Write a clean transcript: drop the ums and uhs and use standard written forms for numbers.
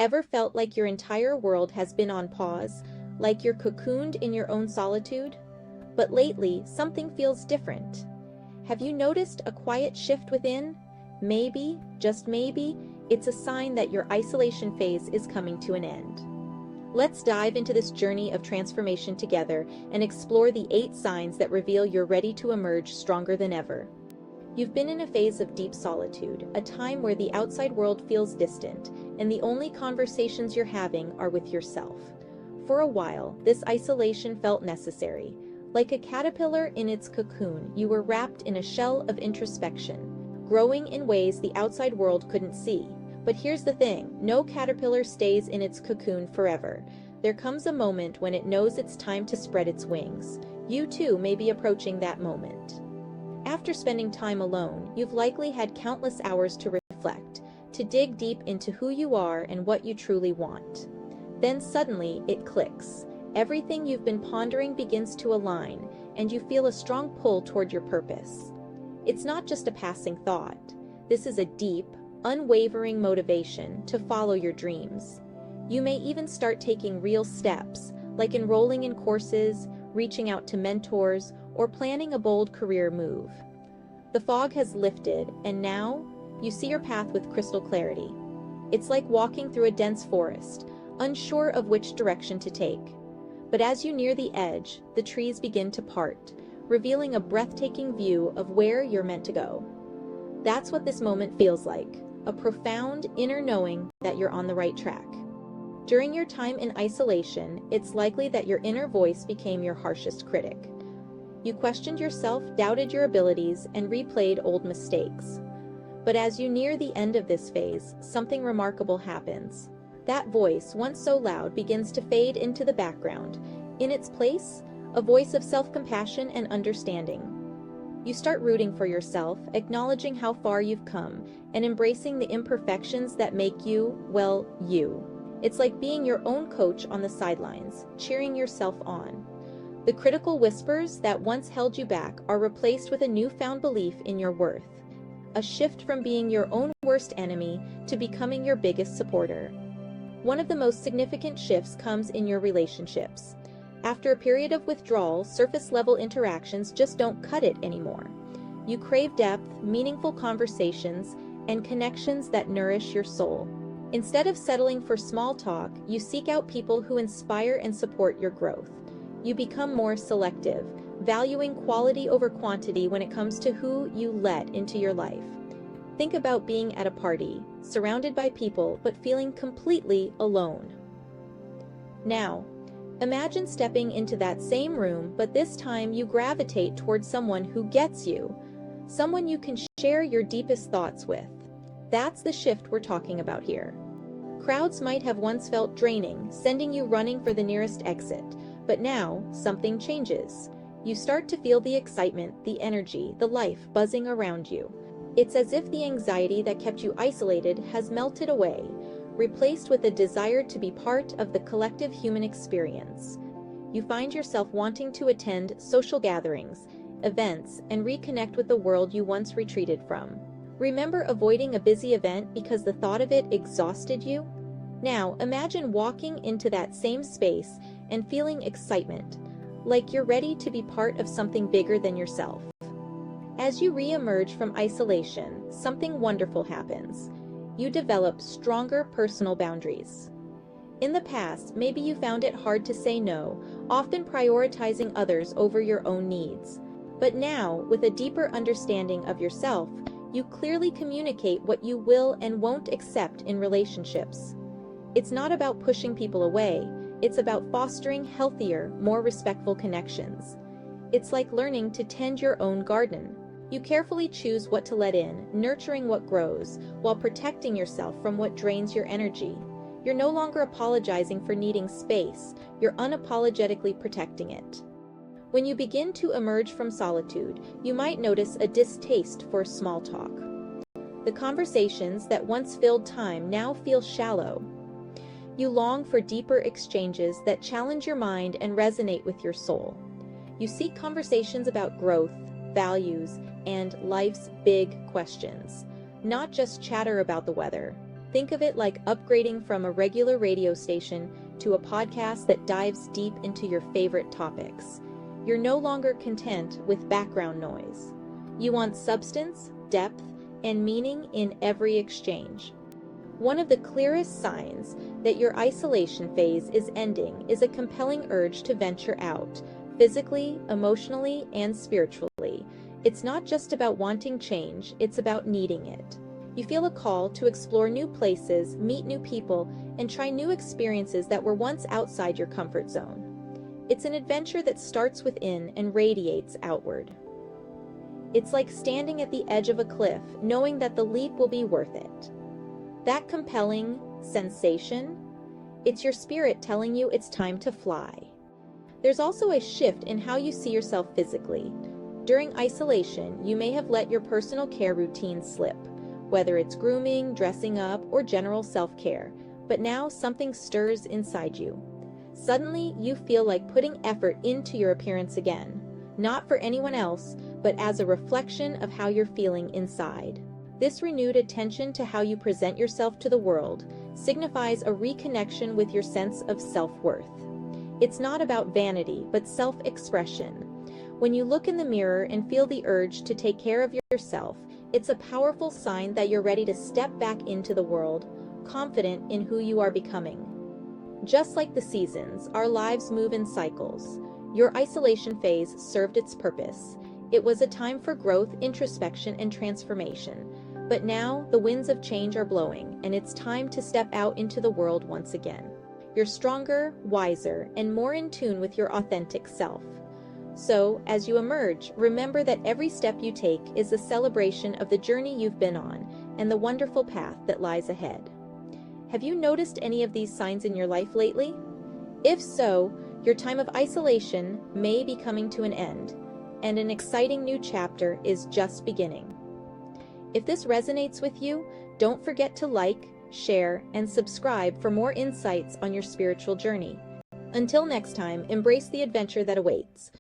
Ever felt like your entire world has been on pause, like you're cocooned in your own solitude? But lately, something feels different. Have you noticed a quiet shift within? Maybe, just maybe, it's a sign that your isolation phase is coming to an end. Let's dive into this journey of transformation together and explore the 8 signs that reveal you're ready to emerge stronger than ever. You've been in a phase of deep solitude, a time where the outside world feels distant, and the only conversations you're having are with yourself. For a while, this isolation felt necessary. Like a caterpillar in its cocoon, you were wrapped in a shell of introspection, growing in ways the outside world couldn't see. But here's the thing, no caterpillar stays in its cocoon forever. There comes a moment when it knows it's time to spread its wings. You too may be approaching that moment. After spending time alone, you've likely had countless hours to reflect, to dig deep into who you are and what you truly want. Then suddenly, it clicks. Everything you've been pondering begins to align, and you feel a strong pull toward your purpose. It's not just a passing thought. This is a deep, unwavering motivation to follow your dreams. You may even start taking real steps, like enrolling in courses, reaching out to mentors, or planning a bold career move. The fog has lifted, and now, you see your path with crystal clarity. It's like walking through a dense forest, unsure of which direction to take. But as you near the edge, the trees begin to part, revealing a breathtaking view of where you're meant to go. That's what this moment feels like, a profound inner knowing that you're on the right track. During your time in isolation, it's likely that your inner voice became your harshest critic. You questioned yourself, doubted your abilities, and replayed old mistakes. But as you near the end of this phase, something remarkable happens. That voice, once so loud, begins to fade into the background. In its place, a voice of self-compassion and understanding. You start rooting for yourself, acknowledging how far you've come, and embracing the imperfections that make you, well, you. It's like being your own coach on the sidelines, cheering yourself on. The critical whispers that once held you back are replaced with a newfound belief in your worth. A shift from being your own worst enemy to becoming your biggest supporter. One of the most significant shifts comes in your relationships. After a period of withdrawal, surface-level interactions just don't cut it anymore. You crave depth, meaningful conversations, and connections that nourish your soul. Instead of settling for small talk, you seek out people who inspire and support your growth. You become more selective, valuing quality over quantity when it comes to who you let into your life. Think about being at a party, surrounded by people, but feeling completely alone. Now, imagine stepping into that same room, but this time you gravitate towards someone who gets you, someone you can share your deepest thoughts with. That's the shift we're talking about here. Crowds might have once felt draining, sending you running for the nearest exit, but now something changes. You start to feel the excitement, the energy, the life buzzing around you. It's as if the anxiety that kept you isolated has melted away, replaced with a desire to be part of the collective human experience. You find yourself wanting to attend social gatherings, events, and reconnect with the world you once retreated from. Remember avoiding a busy event because the thought of it exhausted you? Now, imagine walking into that same space and feeling excitement, like you're ready to be part of something bigger than yourself. As you re-emerge from isolation, something wonderful happens. You develop stronger personal boundaries. In the past, maybe you found it hard to say no, often prioritizing others over your own needs. But now, with a deeper understanding of yourself, you clearly communicate what you will and won't accept in relationships. It's not about pushing people away, it's about fostering healthier, more respectful connections. It's like learning to tend your own garden. You carefully choose what to let in, nurturing what grows, while protecting yourself from what drains your energy. You're no longer apologizing for needing space, you're unapologetically protecting it. When you begin to emerge from solitude, you might notice a distaste for small talk. The conversations that once filled time now feel shallow. You long for deeper exchanges that challenge your mind and resonate with your soul. You seek conversations about growth, values, and life's big questions, not just chatter about the weather. Think of it like upgrading from a regular radio station to a podcast that dives deep into your favorite topics. You're no longer content with background noise. You want substance, depth, and meaning in every exchange. One of the clearest signs that your isolation phase is ending is a compelling urge to venture out, physically, emotionally, and spiritually. It's not just about wanting change, it's about needing it. You feel a call to explore new places, meet new people, and try new experiences that were once outside your comfort zone. It's an adventure that starts within and radiates outward. It's like standing at the edge of a cliff, knowing that the leap will be worth it. That compelling sensation, it's your spirit telling you it's time to fly. There's also a shift in how you see yourself physically. During isolation, you may have let your personal care routine slip, whether it's grooming, dressing up, or general self-care, but now something stirs inside you. Suddenly, you feel like putting effort into your appearance again, not for anyone else, but as a reflection of how you're feeling inside. This renewed attention to how you present yourself to the world signifies a reconnection with your sense of self-worth. It's not about vanity, but self-expression. When you look in the mirror and feel the urge to take care of yourself, it's a powerful sign that you're ready to step back into the world, confident in who you are becoming. Just like the seasons, our lives move in cycles. Your isolation phase served its purpose. It was a time for growth, introspection, and transformation. But now, the winds of change are blowing, and it's time to step out into the world once again. You're stronger, wiser, and more in tune with your authentic self. So, as you emerge, remember that every step you take is a celebration of the journey you've been on and the wonderful path that lies ahead. Have you noticed any of these signs in your life lately? If so, your time of isolation may be coming to an end, and an exciting new chapter is just beginning. If this resonates with you, don't forget to like, share, and subscribe for more insights on your spiritual journey. Until next time, embrace the adventure that awaits.